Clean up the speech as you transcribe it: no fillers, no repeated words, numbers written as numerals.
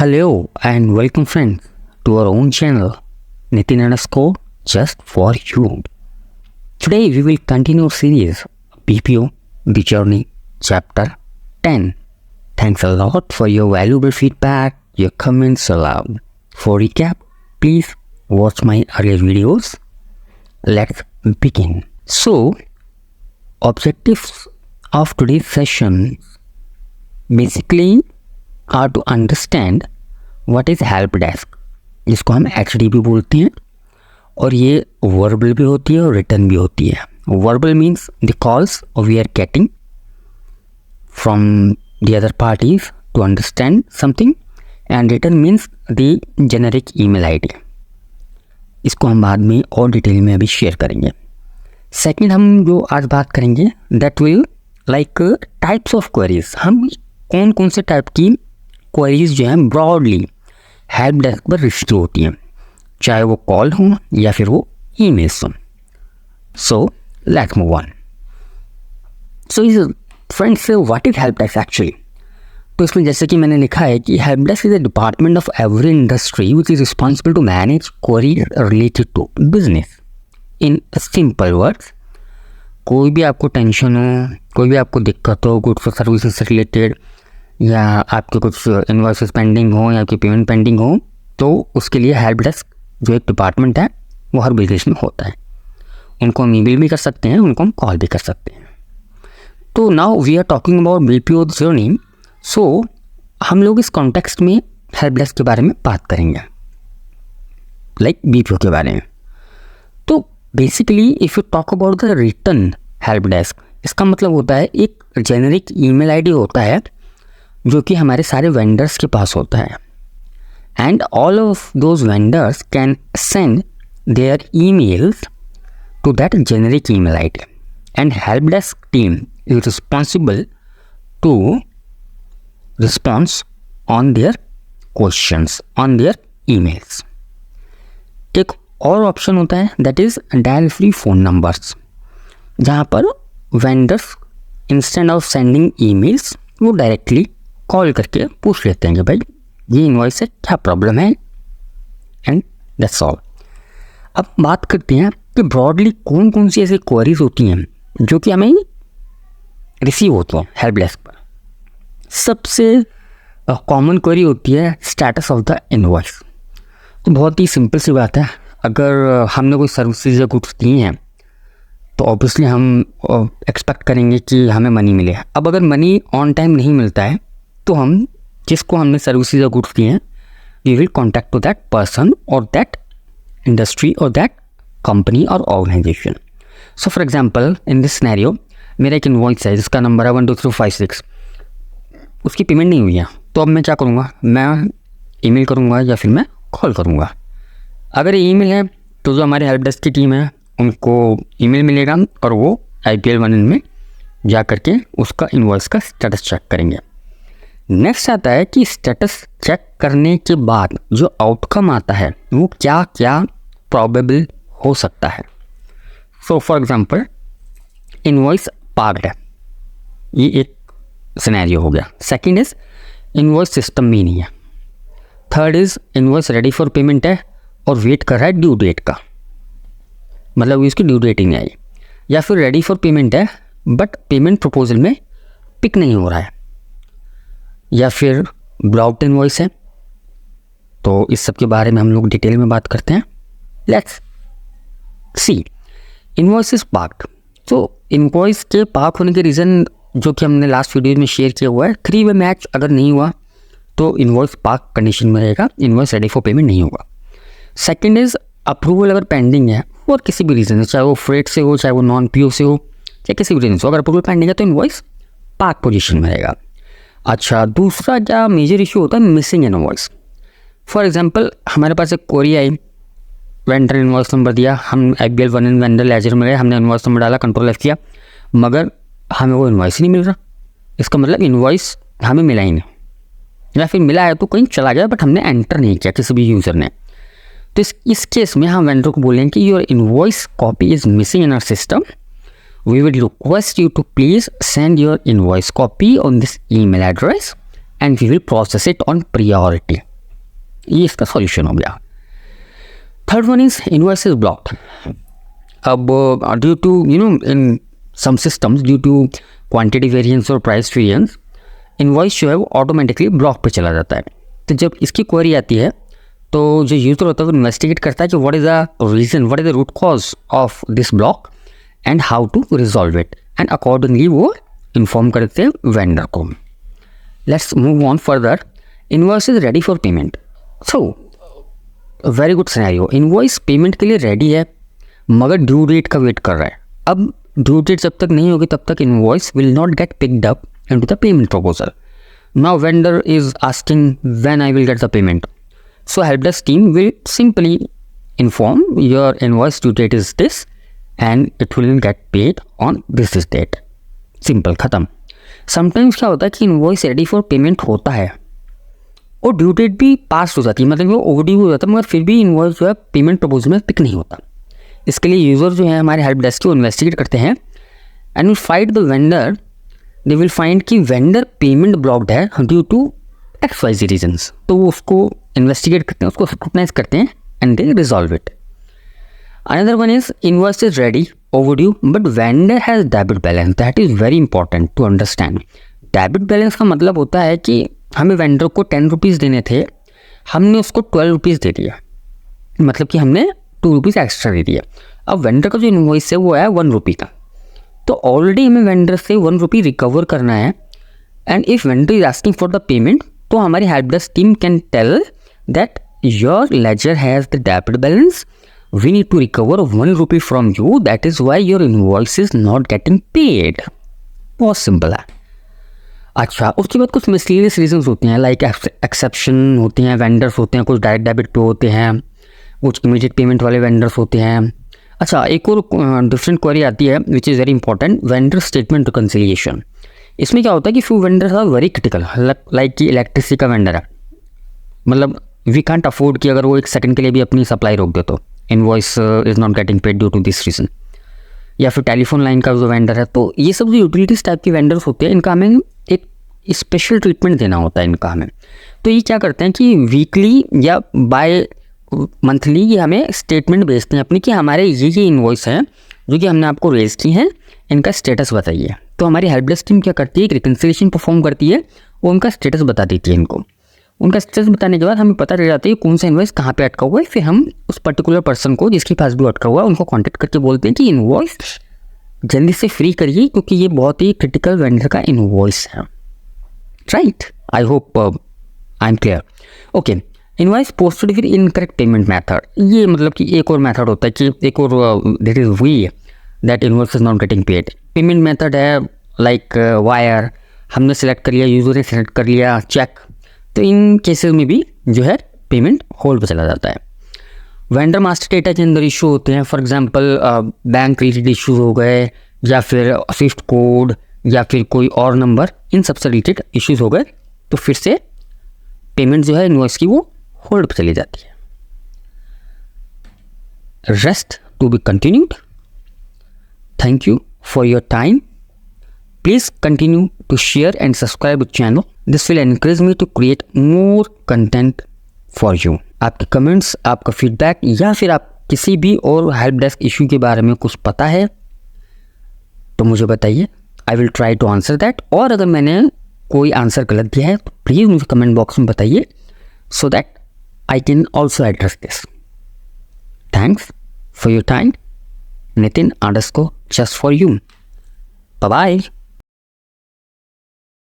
Hello and welcome friends to our own channel Nitin underscore just for you. Today we will continue our series BPO The Journey Chapter 10. Thanks a lot for your valuable feedback, your comments aloud. For recap, please watch my earlier videos. Let's begin. So, objectives of today's session basically are to understand what is help desk, जिसको हम HDP बोलते हैं, और ये verbal भी होती है और रिटर्न भी होती है. Verbal means the calls we are getting from the other parties to understand something, and return means the generic email ID. इसको हम बाद में और डिटेल में अभी शेयर करेंगे. सेकंड, हम जो आज बात करेंगे that will like types of queries. हम कौन कौन से टाइप की क्वेरीज जो हैं ब्रॉडली हेल्प डेस्क पर रिसीव होती हैं, चाहे वो कॉल हो या फिर वो ईमेल्स हो. So let's move on. So is friends, what is help desk actually? तो इसमें जैसे कि मैंने लिखा है कि help desk is a department of every industry which is responsible to manage queries related to business. In simple words, कोई भी आपको टेंशन हो, कोई भी आपको दिक्कत हो गुड्स और सर्विसेज से रिलेटेड, या आपके कुछ इनवॉइसेस पेंडिंग हो या आपकी पेमेंट पेंडिंग हो, तो उसके लिए हेल्प डेस्क जो एक डिपार्टमेंट है वो हर बिजनेस में होता है. उनको हम ईमेल भी कर सकते हैं, उनको हम कॉल भी कर सकते हैं. तो now we are talking about BPO journey. So हम लोग इस कॉन्टेक्स्ट में हेल्प डेस्क के बारे में बात करेंगे, लाइक बीपीओ के बारे में. तो basically if you talk about the return help desk, इसका मतलब होता है एक जेनरिक ईमेल आईडी होता है जो कि हमारे सारे वेंडर्स के पास होता है, and all of those vendors can send their emails to that generic email ID, and help desk team is responsible to response on their questions on their emails. एक और ऑप्शन होता है that is dial free phone numbers, जहाँ पर vendors instant of sending emails वो directly call करके पूछ लेते हैं कि भाई ये इनवॉइस से क्या प्रॉब्लम है, एंड दैट्स ऑल. अब बात करते हैं कि ब्रॉडली कौन कौन सी ऐसी क्वेरीज होती हैं जो कि हमें रिसीव होती हैं हेल्प डेस्क पर. सबसे कॉमन क्वेरी होती है स्टेटस ऑफ द इनवॉइस. तो बहुत ही सिंपल सी बात है, अगर हमने कोई सर्विसेज या गुड्स दी हैं तो ऑब्वियसली हम एक्सपेक्ट करेंगे कि हमें मनी मिले. अब अगर मनी ऑन टाइम नहीं मिलता है तो हम जिसको हमने सर्विसेज या गुड्स दिए हैं we will contact to that person और दैट इंडस्ट्री और दैट कंपनी और organization. So for example in this scenario, मेरा एक इनवॉइस है जिसका नंबर है 12356. उसकी पेमेंट नहीं हुई है, तो अब मैं क्या करूँगा? मैं ईमेल करूँगा या फिर मैं कॉल करूँगा. अगर ईमेल है तो जो हमारे हेल्प डेस्क की टीम है उनको ईमेल मिलेगा और वो IPL 1 में जा करके उसका इनवॉइस का स्टेटस चेक करेंगे. नेक्स्ट आता है कि स्टेटस चेक करने के बाद जो आउटकम आता है वो क्या क्या प्रॉबेबल हो सकता है. सो फॉर एग्जांपल इनवॉइस पार्क्ड है, ये एक सिनेरियो हो गया. सेकंड इज इनवॉइस सिस्टम में नहीं है. Third is invoice ready for payment है और वेट कर रहा है ड्यू डेट का, मतलब इसकी ड्यू डेट ही नहीं आई. या फिर रेडी फॉर पेमेंट है बट पेमेंट प्रपोजल में पिक नहीं हो रहा है. या फिर ब्लॉक्ड इनवॉइस है. तो इस सब के बारे में हम लोग डिटेल में बात करते हैं. Let's see invoice is parked. तो इनवॉइस के पार्क होने के रीज़न जो कि हमने लास्ट वीडियो में शेयर किया हुआ है, 3 वे मैच अगर नहीं हुआ तो इनवॉइस पार्क कंडीशन में रहेगा, इनवॉइस रेडी फॉर पेमेंट नहीं होगा. सेकेंड इज अप्रूवल अगर पेंडिंग है और किसी भी रीज़न से, चाहे वो फ्रेट से हो, चाहे वो नॉन PO से हो, चाहे किसी भी रीज़न से, अगर अप्रूवल पेंडिंग है तो इनवॉइस पार्क पोजीशन में रहेगा. अच्छा, दूसरा क्या मेजर इशू होता है? Missing invoice. फॉर एग्जांपल हमारे पास एक क्वेरी आई, वेंडर इनवॉइस नंबर दिया, हम IPL 1 वेंडर लेजर में गए, हमने इनवॉइस नंबर डाला, कंट्रोल F किया, मगर हमें वो इनवॉइस ही नहीं मिल रहा. इसका मतलब इनवॉइस हमें मिला ही नहीं, या फिर मिला है तो कहीं चला गया बट हमने एंटर नहीं किया किसी भी यूज़र ने. तो इस केस में हम वेंडर को बोलेंगे कि your invoice copy is missing in our system, we would request you to please send your invoice copy on this email address and we will process it on priority. ये इसका solution हो गया। Third one is invoice is blocked. अब due to in some systems due to quantity variance और price variance invoice जो है वो automatically block पे चला जाता है। तो जब इसकी क्वेरी आती है तो जो यूज़र होता है वो इन्वेस्टिगेट करता है कि what is the reason, what is the root cause of this block and how to resolve it, and accordingly वो इन्फॉर्म करते हैं वेंडर को। Let's move on further. Invoice is ready for payment. So very good scenario, invoice payment के लिए ready है मगर due date का wait कर रहा है। अब ड्यू डेट जब तक नहीं होगी तब तक invoice will not get picked up into the payment proposal. Now vendor is asking when I will get the payment, so help desk team will simply inform your invoice due date is this and it will get paid on this date. Simple, ख़त्म। Sometimes क्या होता है कि invoice ready for payment होता है और due date भी पास हो जाती है, मतलब वो ओवरड्यू हो जाता है, मगर फिर भी इनवॉइस जो है पेमेंट प्रपोजल में पिक नहीं होता। इसके लिए यूज़र जो है हमारे हेल्प डेस्क को इन्वेस्टिगेट करते हैं and will find the vendor. They will find कि वेंडर पेमेंट ब्लॉक्ड है ड्यू टू XYZ रीजन्स। तो वो उसको इन्वेस्टिगेट करते हैं, उसको स्क्रूटनाइज करते हैं and they resolve it. Another one is invoice is ready overdue but vendor has debit balance. That is very important to understand. Debit balance का मतलब होता है कि हमें वेंडर को 10 रुपीज़ देने थे, हमने उसको 12 रुपीज़ दे दिया, मतलब कि हमने 2 रुपीज़ एक्स्ट्रा दे दिया। अब वेंडर का जो इनवॉइस है वो है 1 रुपी का, तो ऑलरेडी हमें वेंडर से 1 रुपी रिकवर करना है। And if vendor is asking for the payment तो हमारी help desk team can tell that your ledger has the debit balance, we need to recover 1 rupee from you, that is why your invoice is not getting paid. बहुत simple है। अच्छा, उसके बाद कुछ miscellaneous reasons होते हैं, like exception होते हैं, वेंडर्स होते हैं, कुछ डायरेक्ट डेबिट पे होते हैं, कुछ इमीडिएट पेमेंट वाले वेंडर्स होते हैं। अच्छा, एक और डिफरेंट क्वेरी आती है which is very important, vendor statement reconciliation. इसमें क्या होता है कि few vendors are very critical, like कि इलेक्ट्रिसिटी का वेंडर है, मतलब वी कांट अफोर्ड कि अगर वो 1 सेकंड के लिए भी अपनी सप्लाई रोक दे तो invoice is not getting paid due to this reason. या फिर टेलीफोन लाइन का जो वेंडर है, तो ये सब जो यूटिलिटीज़ टाइप के वेंडर्स होते हैं इनका हमें एक स्पेशल ट्रीटमेंट देना होता है इनका हमें। तो ये क्या करते हैं कि वीकली या बाय मंथली ये हमें स्टेटमेंट भेजते हैं अपनी कि हमारे ये इनवॉइस हैं जो कि हमने आपको रेज की हैं, इनका स्टेटस बताइए। तो हमारी हेल्प डेस्क टीम क्या करती है, एक रिकन्सिलिएशन परफॉर्म करती है, वो उनका स्टेटस बता देती है इनको। उनका स्टेटस बताने के बाद हमें पता चल जाता है कि कौन सा इनवॉइस कहाँ पे अटका हुआ है। फिर हम उस पर्टिकुलर पर्सन को जिसके पास भी अटका हुआ है उनको कॉन्टैक्ट करके बोलते हैं कि इनवॉइस जल्दी से फ्री करिए क्योंकि ये बहुत ही क्रिटिकल वेंडर का इनवॉइस है। Right, I hope I am clear. Okay, invoice posted with incorrect payment method, ये मतलब कि एक और मेथड होता है कि एक और that is we that invoice is not getting paid. Payment method है लाइक वायर, हमने सेलेक्ट कर लिया, यूजर ने सेलेक्ट कर लिया, चेक। तो इन केसेस में भी जो है पेमेंट होल्ड पर चला जाता है। वेंडर मास्टर डेटा के अंदर इशू होते हैं, for example bank related issues हो गए या फिर स्विफ्ट कोड या फिर कोई और नंबर, इन सबसे रिलेटेड इश्यूज़ हो गए तो फिर से पेमेंट जो है इनवॉइस की वो होल्ड पर चली जाती है। Rest to be continued. Thank you for your time. Please continue to share and subscribe to the channel. This will encourage me to create more content for you. आपके comments, आपका feedback या फिर आप किसी भी और हेल्प डेस्क इशू के बारे में कुछ पता है तो मुझे बताइए, I will try to answer that. और अगर मैंने कोई आंसर गलत दिया है तो प्लीज़ मुझे कमेंट बॉक्स में बताइए so that I can also address this. Thanks for your time. Nitin_just for you. Bye bye.